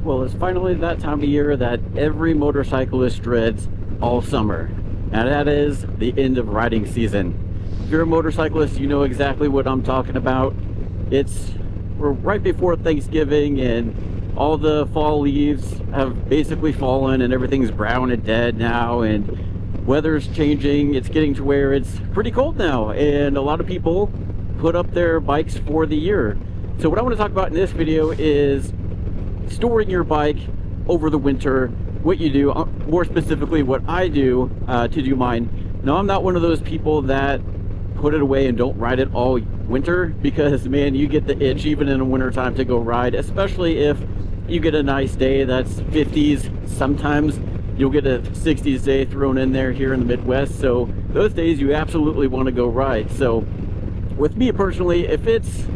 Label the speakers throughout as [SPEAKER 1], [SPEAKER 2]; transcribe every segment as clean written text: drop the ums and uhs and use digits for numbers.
[SPEAKER 1] Well, it's finally that time of year that every motorcyclist dreads all summer, and that is the end of riding season. If you're a motorcyclist, you know exactly what I'm talking about. We're right before Thanksgiving, and all the fall leaves have basically fallen, and everything's brown and dead now, and weather's changing. It's getting to where it's pretty cold now, and a lot of people put up their bikes for the year. So what I want to talk about in this video is storing your bike over the winter, what you do, more specifically what I do to do mine. Now, I'm not one of those people that put it away and don't ride it all winter, because man, you get the itch even in the winter time to go ride, especially if you get a nice day that's 50s. Sometimes you'll get a 60s day thrown in there here in the Midwest, so those days you absolutely want to go ride. So with me personally, if it's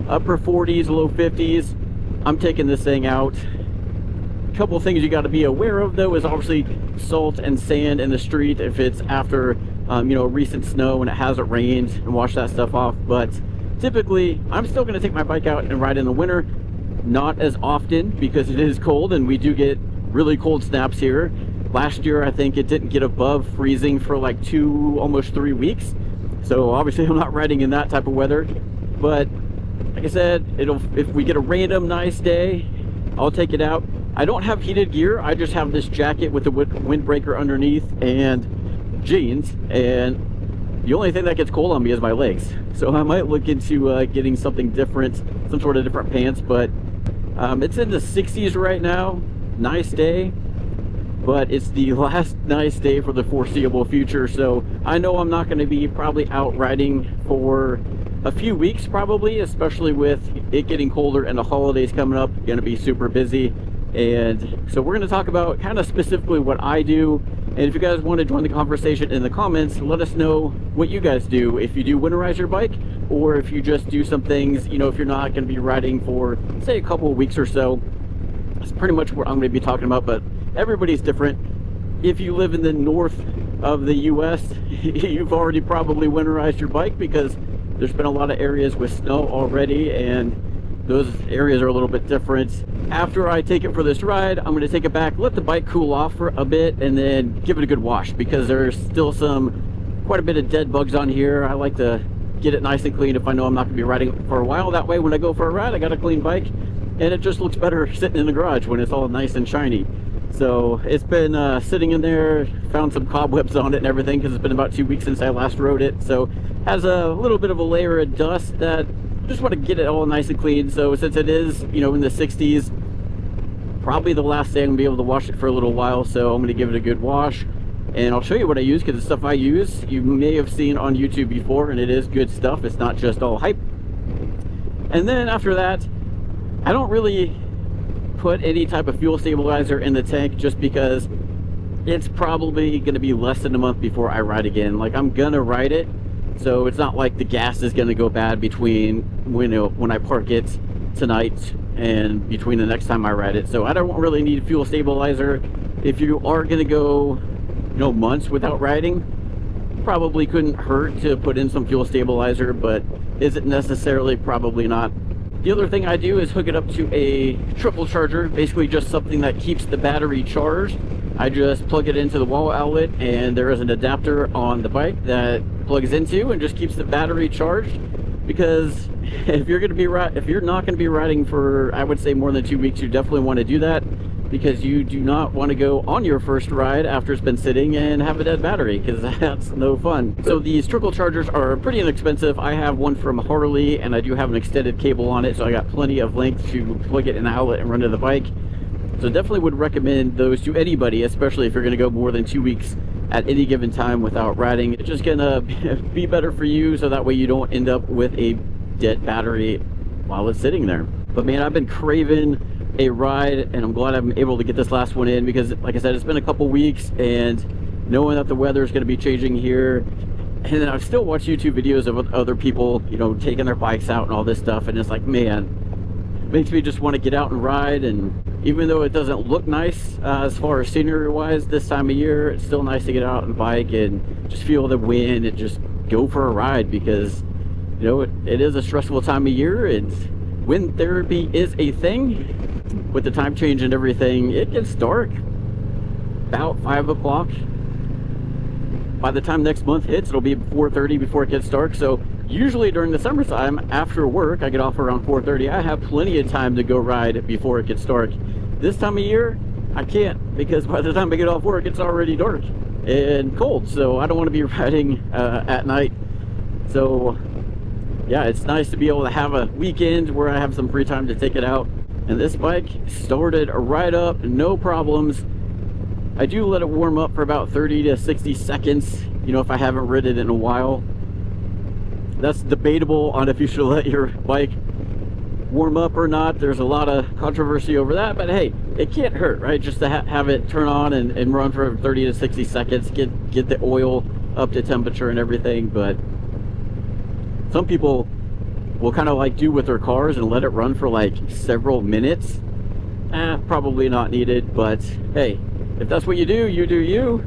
[SPEAKER 1] upper 40s, low 50s, I'm taking this thing out. A couple of things you got to be aware of though is obviously salt and sand in the street if it's after recent snow and it hasn't rained, and wash that stuff off. But typically I'm still going to take my bike out and ride in the winter, not as often because it is cold and we do get really cold snaps here. Last year I think it didn't get above freezing for like 2, almost 3 weeks, so obviously I'm not riding in that type of weather. But like I said, if we get a random nice day, I'll take it out. I don't have heated gear. I just have this jacket with the windbreaker underneath and jeans, and the only thing that gets cold on me is my legs. So I might look into getting something different, some sort of different pants. But it's in the 60s right now. Nice day, but it's the last nice day for the foreseeable future. So I know I'm not going to be probably out riding for a few weeks probably, especially with it getting colder and the holidays coming up. Going to be super busy, and so we're going to talk about kind of specifically what I do. And if you guys want to join the conversation in the comments, let us know what you guys do, if you do winterize your bike, or if you just do some things, if you're not going to be riding for say a couple of weeks or so. That's pretty much what I'm going to be talking about, but everybody's different. If you live in the north of the US, you've already probably winterized your bike because there's been a lot of areas with snow already, and those areas are a little bit different. After I take it for this ride, I'm going to take it back, let the bike cool off for a bit, and then give it a good wash, because there's still quite a bit of dead bugs on here. I like to get it nice and clean if I know I'm not going to be riding for a while. That way when I go for a ride, I got a clean bike, and it just looks better sitting in the garage when it's all nice and shiny. So it's been sitting in there, found some cobwebs on it and everything, because it's been about 2 weeks since I last rode it. So has a little bit of a layer of dust that just want to get it all nice and clean. So since it is, in the 60s, probably the last day I'm gonna be able to wash it for a little while. So I'm gonna give it a good wash, and I'll show you what I use, because the stuff I use you may have seen on YouTube before, and it is good stuff. It's not just all hype. And then after that, I don't really put any type of fuel stabilizer in the tank, just because it's probably going to be less than a month before I ride again. Like, I'm gonna ride it, so it's not like the gas is going to go bad between when I park it tonight and between the next time I ride it. So I don't really need fuel stabilizer. If you are going to go months without riding, probably couldn't hurt to put in some fuel stabilizer, but is it necessarily? Probably not. The other thing I do is hook it up to a triple charger, basically just something that keeps the battery charged. I just plug it into the wall outlet, and there is an adapter on the bike that plugs into and just keeps the battery charged. Because if you're not going to be riding for, I would say, more than 2 weeks, you definitely want to do that, because you do not want to go on your first ride after it's been sitting and have a dead battery, because that's no fun. So these trickle chargers are pretty inexpensive. I have one from Harley, and I do have an extended cable on it, so I got plenty of length to plug it in the outlet and run to the bike. So definitely would recommend those to anybody, especially if you're going to go more than 2 weeks at any given time without riding. It's just gonna be better for you, so that way you don't end up with a dead battery while it's sitting there. But man, I've been craving a ride, and I'm glad I'm able to get this last one in, because like I said, it's been a couple weeks, and knowing that the weather is going to be changing here, and then I've still watched YouTube videos of other people taking their bikes out and all this stuff, and it's like, man, it makes me just want to get out and ride. And even though it doesn't look nice as far as scenery wise this time of year, it's still nice to get out and bike and just feel the wind and just go for a ride, because it is a stressful time of year, and wind therapy is a thing. with the time change and everything, it gets dark about 5 o'clock. By the time next month hits, it'll be 4:30 before it gets dark. So usually during the summertime, after work, I get off around 4:30. I have plenty of time to go ride before it gets dark. This time of year, I can't, because by the time I get off work, it's already dark and cold. So I don't want to be riding at night. So yeah, it's nice to be able to have a weekend where I have some free time to take it out. And this bike started right up, no problems. I do let it warm up for about 30 to 60 seconds, you know, if I haven't ridden it in a while. That's debatable on if you should let your bike warm up or not. There's a lot of controversy over that, but hey, it can't hurt, right? Just to have it turn on and run for 30 to 60 seconds, get the oil up to temperature and everything. But some people will kind of like do with their cars and let it run for like several minutes. Probably not needed, but hey, if that's what you do, you do you.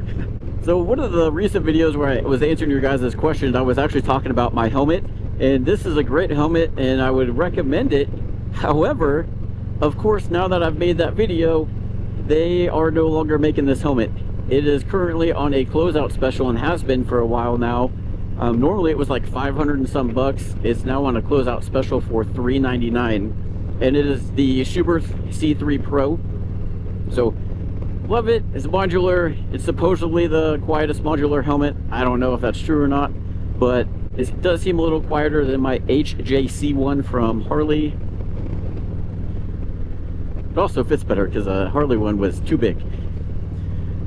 [SPEAKER 1] So one of the recent videos where I was answering your guys' questions, I was actually talking about my helmet, and this is a great helmet and I would recommend it. However, of course, now that I've made that video, they are no longer making this helmet. It is currently on a closeout special and has been for a while now. Normally it was like 500 and some bucks. It's now on a closeout special for $399, and it is the Schubert C3 Pro. So love it. It's modular. It's supposedly the quietest modular helmet. I don't know if that's true or not, but it does seem a little quieter than my HJC one from Harley. It also fits better because the Harley one was too big.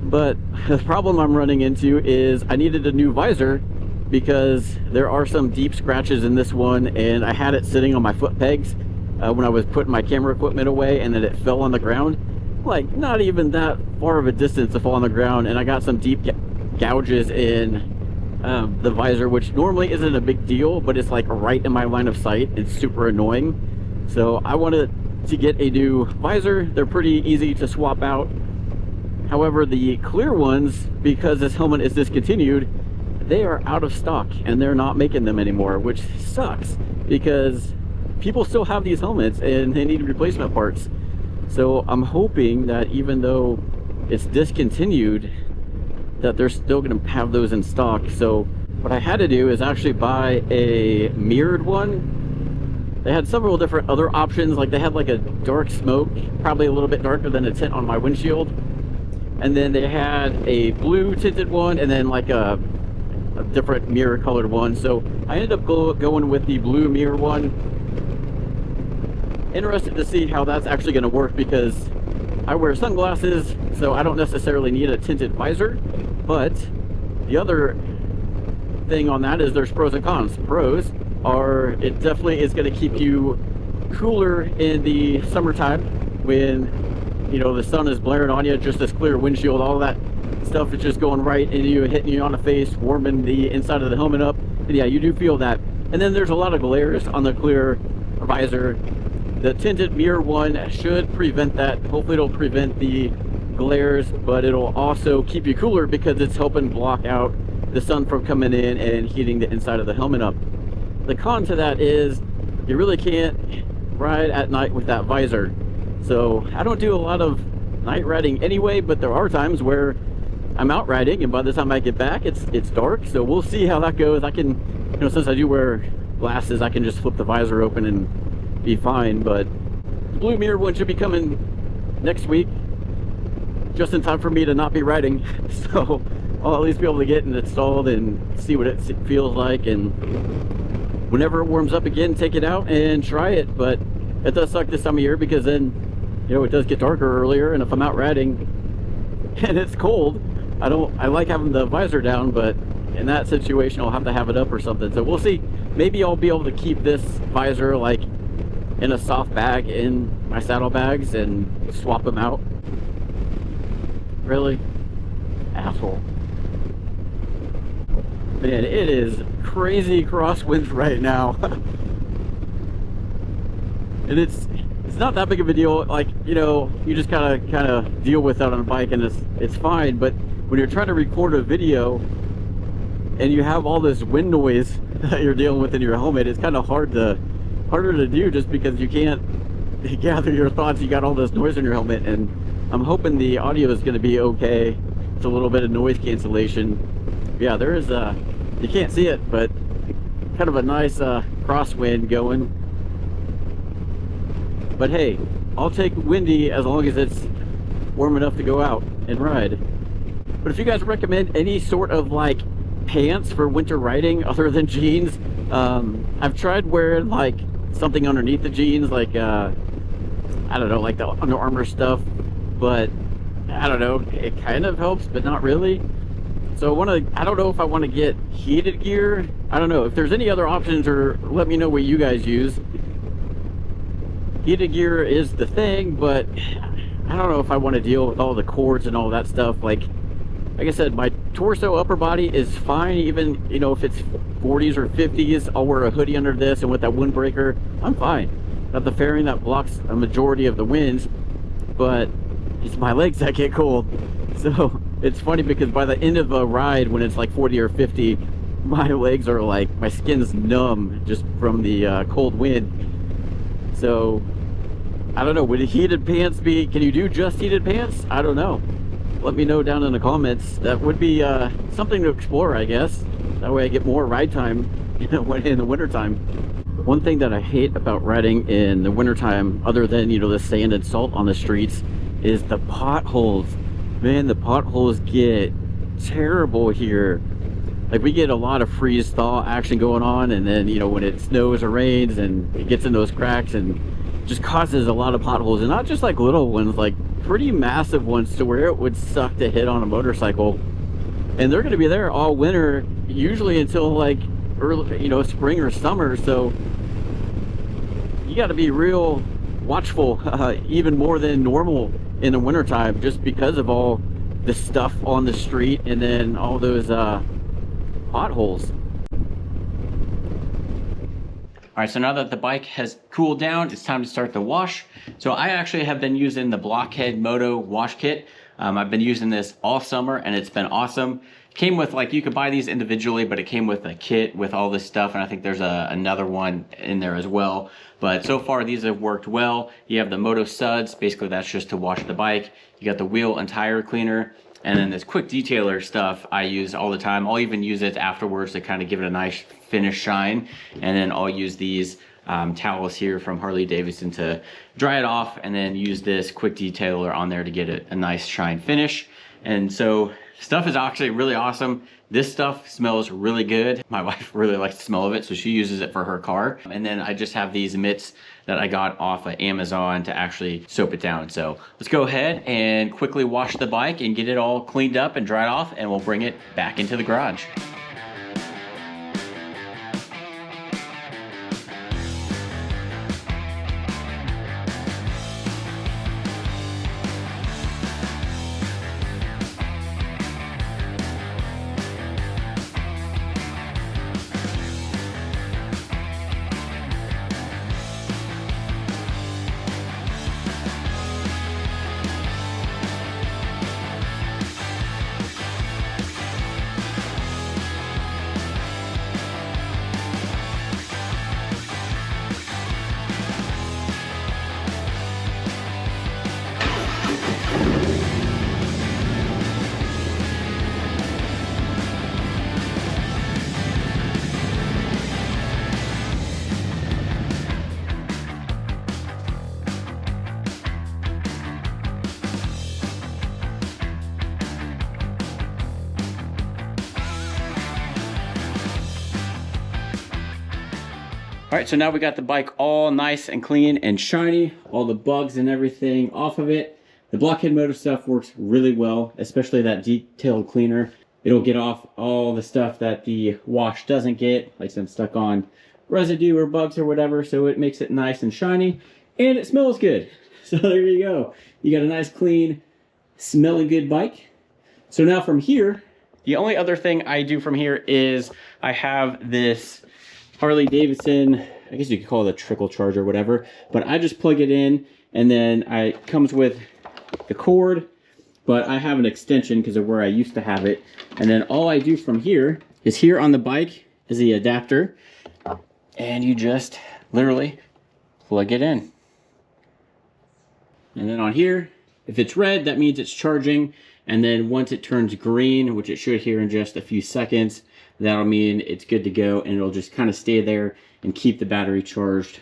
[SPEAKER 1] But the problem I'm running into is I needed a new visor because there are some deep scratches in this one, and I had it sitting on my foot pegs when I was putting my camera equipment away, and then it fell on the ground. Like not even that far of a distance to fall on the ground, and I got some deep gouges in the visor, which normally isn't a big deal, but it's like right in my line of sight. It's super annoying. So I wanted to get a new visor. They're pretty easy to swap out. However, the clear ones, because this helmet is discontinued, they are out of stock and they're not making them anymore, which sucks because people still have these helmets and they need replacement parts. So I'm hoping that even though it's discontinued, that they're still going to have those in stock. So what I had to do is actually buy a mirrored one. They had several different other options. Like they had like a dark smoke, probably a little bit darker than a tint on my windshield. And then they had a blue tinted one, and then like a different mirror colored one. So I ended up going with the blue mirror one. Interested to see how that's actually going to work because I wear sunglasses, so I don't necessarily need a tinted visor. But the other thing on that is there's pros and cons. Pros are it definitely is going to keep you cooler in the summertime when, you know, the sun is blaring on you, just this clear windshield, all that stuff is just going right into you, hitting you on the face, warming the inside of the helmet up. And yeah, you do feel that. And then there's a lot of glares on the clear visor. The tinted mirror one should prevent that. Hopefully it'll prevent the glares, but it'll also keep you cooler because it's helping block out the sun from coming in and heating the inside of the helmet up. The con to that is you really can't ride at night with that visor. So I don't do a lot of night riding anyway, but there are times where I'm out riding and by the time I get back it's dark. So we'll see how that goes. I can, you know, since I do wear glasses, I can just flip the visor open and be fine. But the blue mirror one should be coming next week, just in time for me to not be riding. So I'll at least be able to get it installed and see what it feels like, and whenever it warms up again, take it out and try it. But it does suck this time of year because then, you know, it does get darker earlier, and if I'm out riding and it's cold, I like having the visor down, but in that situation I'll have to have it up or something. So we'll see. Maybe I'll be able to keep this visor like in a soft bag in my saddlebags and swap them out. Really? Asshole. Man, it is crazy crosswinds right now. And it's not that big of a deal. Like, you know, you just kind of deal with that on a bike and it's fine. But when you're trying to record a video and you have all this wind noise that you're dealing with in your helmet, it's kind of harder to do just because you can't gather your thoughts. You got all this noise in your helmet, and I'm hoping the audio is going to be okay. It's a little bit of noise cancellation. Yeah, there is you can't see it, but kind of a nice crosswind going. But hey, I'll take windy as long as it's warm enough to go out and ride. But if you guys recommend any sort of like pants for winter riding other than jeans, I've tried wearing like something underneath the jeans, like I don't know, like the Under Armour stuff, but I don't know, it kind of helps, but not really. So I don't know if I want to get heated gear. I don't know if there's any other options, or let me know what you guys use. Heated gear is the thing, but I don't know if I want to deal with all the cords and all that stuff. Like I said, my torso upper body is fine, even, you know, if it's 40s or 50s, I'll wear a hoodie under this, and with that windbreaker, I'm fine. Got the fairing that blocks a majority of the winds, but it's my legs that get cold. So it's funny because by the end of a ride, when it's like 40 or 50, my legs are like, my skin's numb just from the cold wind. So I don't know, would heated pants be, can you do just heated pants? I don't know. Let me know down in the comments. That would be something to explore, I guess. That way I get more ride time in the wintertime. One thing that I hate about riding in the wintertime, other than, you know, the sand and salt on the streets, is the potholes. Man, the potholes get terrible here. Like, we get a lot of freeze thaw action going on, and then, you know, when it snows or rains and it gets in those cracks and just causes a lot of potholes, and not just like little ones, like pretty massive ones to where it would suck to hit on a motorcycle. And they're going to be there all winter, usually until like early, you know, spring or summer. So you got to be real watchful, even more than normal in the wintertime, just because of all the stuff on the street and then all those potholes. All right, so now that the bike has cooled down, it's time to start the wash. So I actually have been using the Blockhead Moto wash kit. I've been using this all summer and it's been awesome. It came with, like, you could buy these individually, but it came with a kit with all this stuff, and I think there's another one in there as well. But so far these have worked well. You have the Moto suds, basically that's just to wash the bike. You got the wheel and tire cleaner. And then this quick detailer stuff I use all the time. I'll even use it afterwards to kind of give it a nice finish shine. And then I'll use these towels here from Harley Davidson to dry it off, and then use this quick detailer on there to get it a nice shine finish. And so stuff is actually really awesome. This stuff smells really good. My wife really likes the smell of it, so she uses it for her car. And then I just have these mitts that I got off of Amazon to actually soap it down. So let's go ahead and quickly wash the bike and get it all cleaned up and dried off, and we'll bring it back into the garage. All right, so now we got the bike all nice and clean and shiny, all the bugs and everything off of it. The Blockhead Moto stuff works really well, especially that detailed cleaner. It'll get off all the stuff that the wash doesn't get, like some stuck on residue or bugs or whatever, so it makes it nice and shiny, and it smells good. So there you go. You got a nice, clean, smelling good bike. So now from here, the only other thing I do from here is I have this Harley Davidson, I guess you could call it a trickle charge or whatever, but I just plug it in, and then it comes with the cord, but I have an extension because of where I used to have it. And then all I do from here is, here on the bike is the adapter, and you just literally plug it in.
[SPEAKER 2] And then on here, if it's red, that means it's charging. And then once it turns green, which it should here in just a few seconds, that'll mean it's good to go, and it'll just kind of stay there and keep the battery charged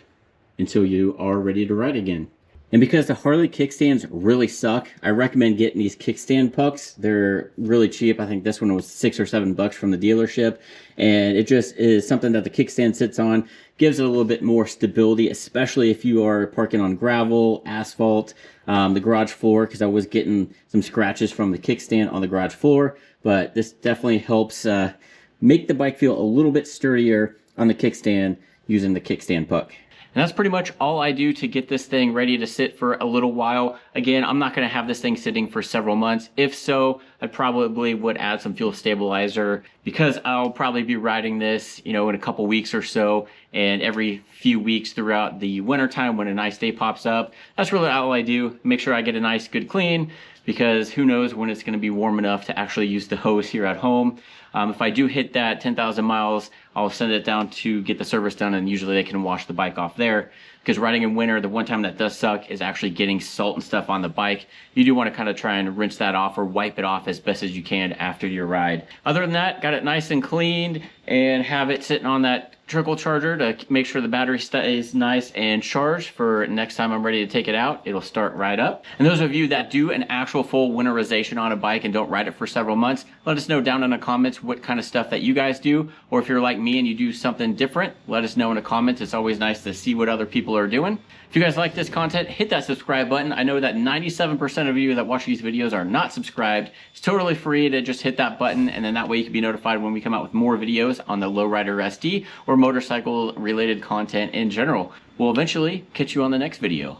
[SPEAKER 2] until you are ready to ride again. And because the Harley kickstands really suck, I recommend getting these kickstand pucks. They're really cheap. I think this one was $6 or $7 from the dealership. And it just is something that the kickstand sits on. Gives it a little bit more stability, especially if you are parking on gravel, asphalt, the garage floor, because I was getting some scratches from the kickstand on the garage floor. But this definitely helps make the bike feel a little bit sturdier on the kickstand using the kickstand puck. And that's pretty much all I do to get this thing ready to sit for a little while. Again, I'm not going to have this thing sitting for several months. If so, I probably would add some fuel stabilizer, because I'll probably be riding this, in a couple weeks or so, and every few weeks throughout the winter time when a nice day pops up. That's really all I do. Make sure I get a nice good clean, because who knows when it's going to be warm enough to actually use the hose here at home. If I do hit that 10,000 miles, I'll send it down to get the service done, and usually they can wash the bike off there. Because riding in winter, the one time that does suck is actually getting salt and stuff on the bike. You do want to kind of try and rinse that off or wipe it off as best as you can after your ride. Other than that, got it nice and cleaned, and have it sitting on that trickle charger to make sure the battery stays nice and charged for next time I'm ready to take it out. It'll start right up. And those of you that do an actual full winterization on a bike and don't ride it for several months, let us know down in the comments what kind of stuff that you guys do. Or if you're like me and you do something different, let us know in the comments. It's always nice to see what other people are doing. If you guys like this content, hit that subscribe button. I know that 97% of you that watch these videos are not subscribed. It's totally free to just hit that button, and then that way you can be notified when we come out with more videos on the Lowrider SD or motorcycle related content in general. We'll eventually catch you on the next video.